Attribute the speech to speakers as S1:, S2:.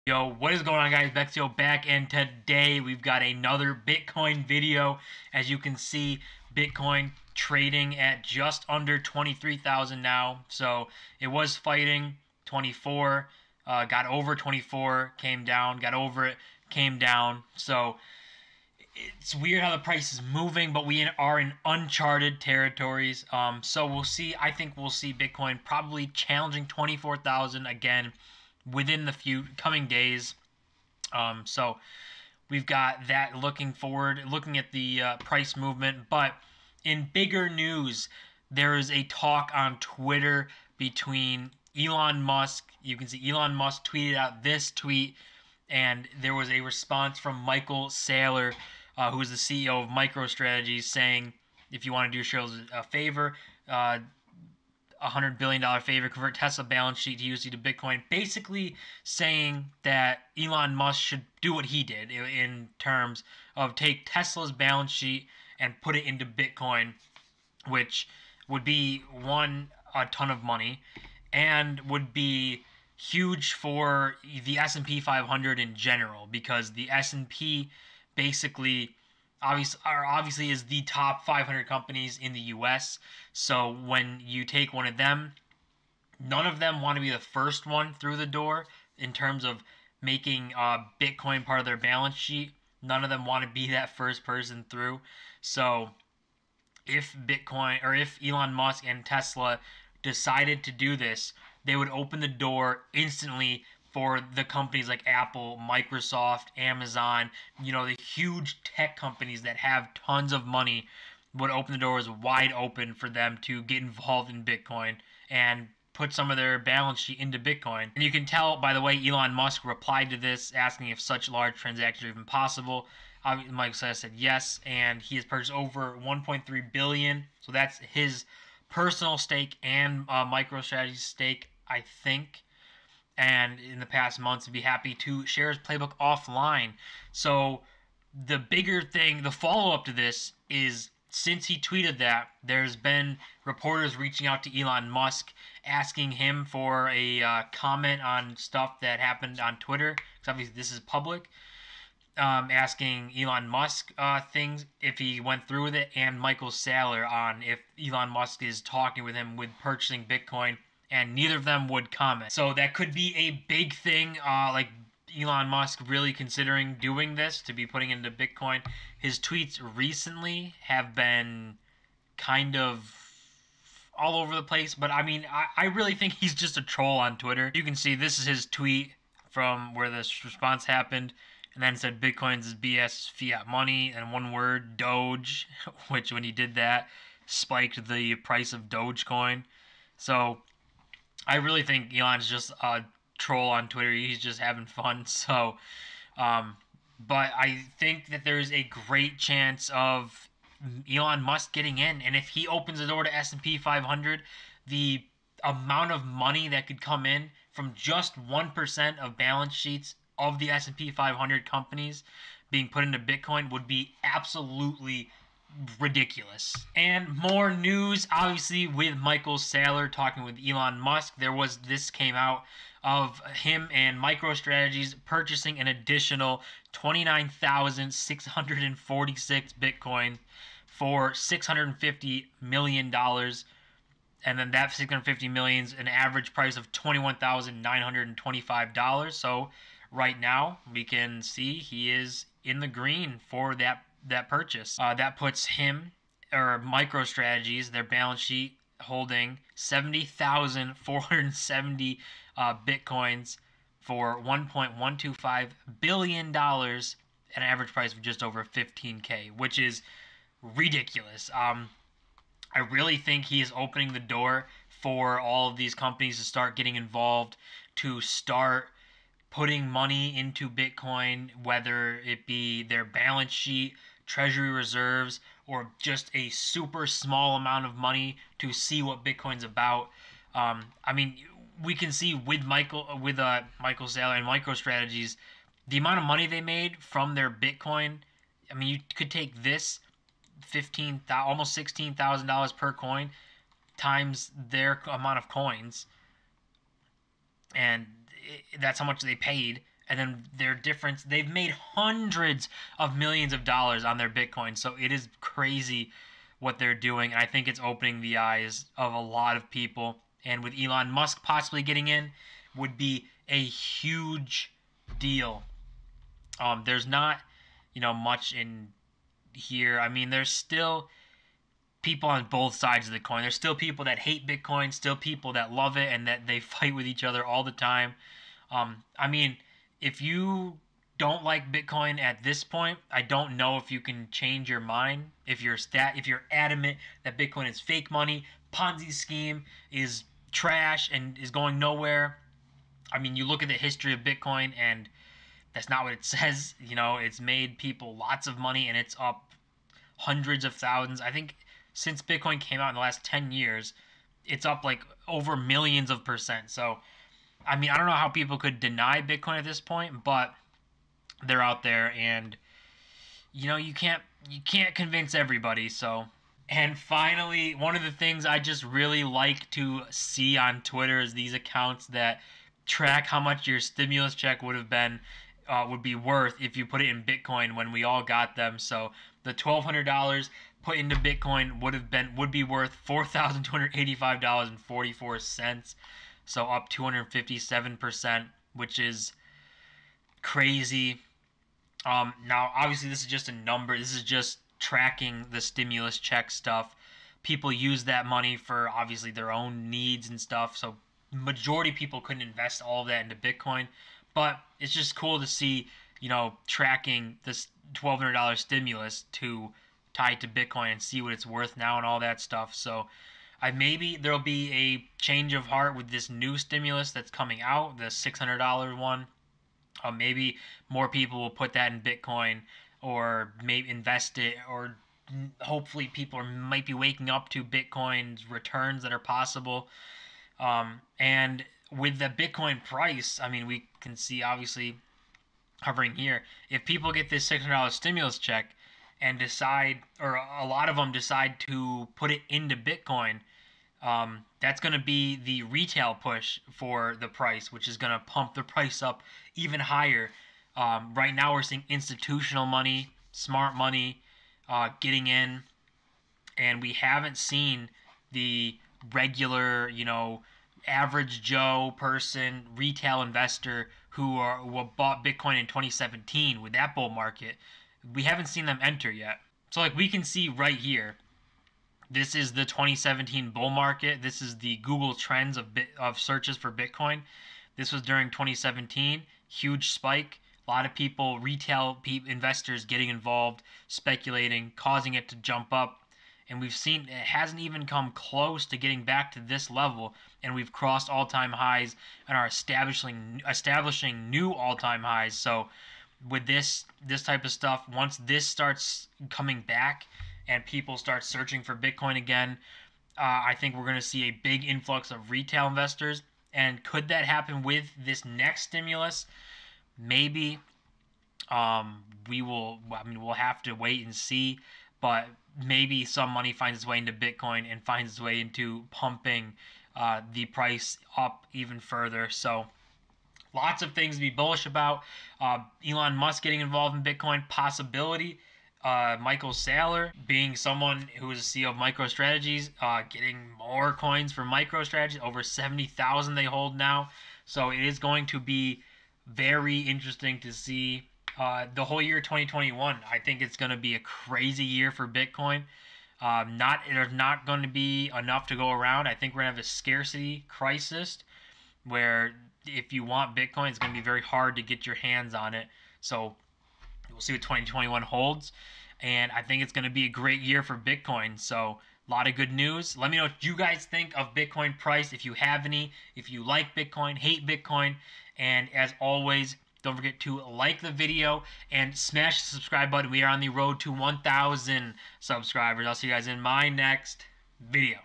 S1: Yo, what is going on, guys? Bexio back, and today we've got another Bitcoin video. As you can see, Bitcoin trading at just under 23,000 now. So it was fighting 24, got over 24, came down, got over it, came down. So it's weird how the price is moving, but we are in uncharted territories. So we'll see. I think we'll see Bitcoin probably challenging 24,000 again within the few coming days. So we've got that looking forward, looking at the price movement. But in bigger news, there is a talk on Twitter between Elon Musk. You can see Elon Musk tweeted out this tweet, and there was a response from Michael Saylor, who is the CEO of MicroStrategy, saying, if you want to do shareholders a favor, $100 billion favor, convert Tesla balance sheet to USD to Bitcoin, basically saying that Elon Musk should do what he did in terms of take Tesla's balance sheet and put it into Bitcoin, which would be, one, a ton of money, and would be huge for the S&P 500 in general, because the S&P basically obviously is the top 500 companies in the US. So when you take one of them, none of them want to be the first one through the door in terms of making Bitcoin part of their balance sheet. None of them want to be that first person through. So if Bitcoin, or if Elon Musk and Tesla decided to do this, they would open the door instantly for the companies like Apple, Microsoft, Amazon, the huge tech companies that have tons of money, would open the doors wide open for them to get involved in Bitcoin and put some of their balance sheet into Bitcoin. And you can tell by the way Elon Musk replied to this, asking if such large transactions are even possible. Mike said yes, and he has purchased over 1.3 billion. So that's his personal stake and MicroStrategy's stake, I think. And in the past months, he'd be happy to share his playbook offline. So the bigger thing, the follow-up to this is, since he tweeted that, there's been reporters reaching out to Elon Musk, asking him for a comment on stuff that happened on Twitter, because obviously this is public, asking Elon Musk things, if he went through with it, and Michael Saylor on if Elon Musk is talking with him with purchasing Bitcoin, and neither of them would comment. So that could be a big thing, like Elon Musk really considering doing this, to be putting into Bitcoin. His tweets recently have been kind of all over the place, but I mean, I really think he's just a troll on Twitter. You can see this is his tweet from where this response happened, and then said Bitcoin's is BS fiat money, and one word, Doge, which when he did that, spiked the price of Dogecoin. So I really think Elon's just a troll on Twitter. He's just having fun. So, but I think that there's a great chance of Elon Musk getting in, and if he opens the door to S&P 500, the amount of money that could come in from just 1% of balance sheets of the S&P 500 companies being put into Bitcoin would be absolutely ridiculous. And more news, obviously, with Michael Saylor talking with Elon Musk. This came out of him and MicroStrategy's purchasing an additional 29,646 Bitcoin for $650 million. And then that $650 million is an average price of $21,925. So right now we can see he is in the green for that purchase. That puts him, or MicroStrategies, their balance sheet holding 70,470 Bitcoins for $1.125 billion at an average price of just over 15K, which is ridiculous. I really think he is opening the door for all of these companies to start getting involved, to start putting money into Bitcoin, whether it be their balance sheet, treasury reserves, or just a super small amount of money to see what Bitcoin's about. I mean, we can see with Michael Saylor and MicroStrategies, the amount of money they made from their Bitcoin. I mean, you could take this almost $16,000 per coin times their amount of coins, and that's how much they paid, and then their difference, they've made hundreds of millions of dollars on their Bitcoin. So it is crazy what they're doing. And I think it's opening the eyes of a lot of people. And with Elon Musk possibly getting in, would be a huge deal. There's not, much in here. I mean, there's still people on both sides of the coin. There's still people that hate Bitcoin, still people that love it, and that they fight with each other all the time. I mean, if you don't like Bitcoin at this point, I don't know if you can change your mind. If you're adamant that Bitcoin is fake money, Ponzi scheme, is trash and is going nowhere. I mean, you look at the history of Bitcoin and that's not what it says. It's made people lots of money and it's up hundreds of thousands. I think since Bitcoin came out in the last 10 years, it's up like over millions of percent. So, I mean, I don't know how people could deny Bitcoin at this point, but they're out there and you can't convince everybody. So, and finally, one of the things I just really like to see on Twitter is these accounts that track how much your stimulus check would be worth if you put it in Bitcoin when we all got them. So the $1,200 put into Bitcoin would be worth $4,285.44. So up 257%, which is crazy. Now obviously this is just a number. This is just tracking the stimulus check stuff. People use that money for obviously their own needs and stuff. So majority of people couldn't invest all of that into Bitcoin. But it's just cool to see, tracking this $1,200 stimulus to tie it to Bitcoin and see what it's worth now and all that stuff. So maybe there'll be a change of heart with this new stimulus that's coming out, the $600 one. Maybe more people will put that in Bitcoin or maybe invest it, or hopefully people might be waking up to Bitcoin's returns that are possible. And with the Bitcoin price, I mean, we can see obviously hovering here, if people get this $600 stimulus check and decide, or a lot of them decide to put it into Bitcoin, that's going to be the retail push for the price, which is going to pump the price up even higher. Right now we're seeing institutional money, smart money, getting in, and we haven't seen the regular, average Joe person, retail investor who bought Bitcoin in 2017 with that bull market. We haven't seen them enter yet. So like we can see right here, this is the 2017 bull market. This is the Google Trends of searches for Bitcoin. This was during 2017, huge spike. A lot of people, retail investors getting involved, speculating, causing it to jump up. And we've seen it hasn't even come close to getting back to this level, and we've crossed all-time highs and are establishing new all-time highs. So with this type of stuff, once this starts coming back and people start searching for Bitcoin again, I think we're going to see a big influx of retail investors. And could that happen with this next stimulus? Maybe. We'll have to wait and see, but maybe some money finds its way into Bitcoin and finds its way into pumping the price up even further. So lots of things to be bullish about. Elon Musk getting involved in Bitcoin, possibility. Michael Saylor being someone who is a CEO of MicroStrategies, getting more coins for MicroStrategy, over 70,000 they hold now. So it is going to be very interesting to see the whole year 2021. I think it's going to be a crazy year for Bitcoin. There's not going to be enough to go around. I think we're going to have a scarcity crisis where if you want Bitcoin, it's going to be very hard to get your hands on it. So we'll see what 2021 holds. And I think it's going to be a great year for Bitcoin. So a lot of good news. Let me know what you guys think of Bitcoin price, if you have any, if you like Bitcoin, hate Bitcoin. And as always, don't forget to like the video and smash the subscribe button. We are on the road to 1,000 subscribers. I'll see you guys in my next video.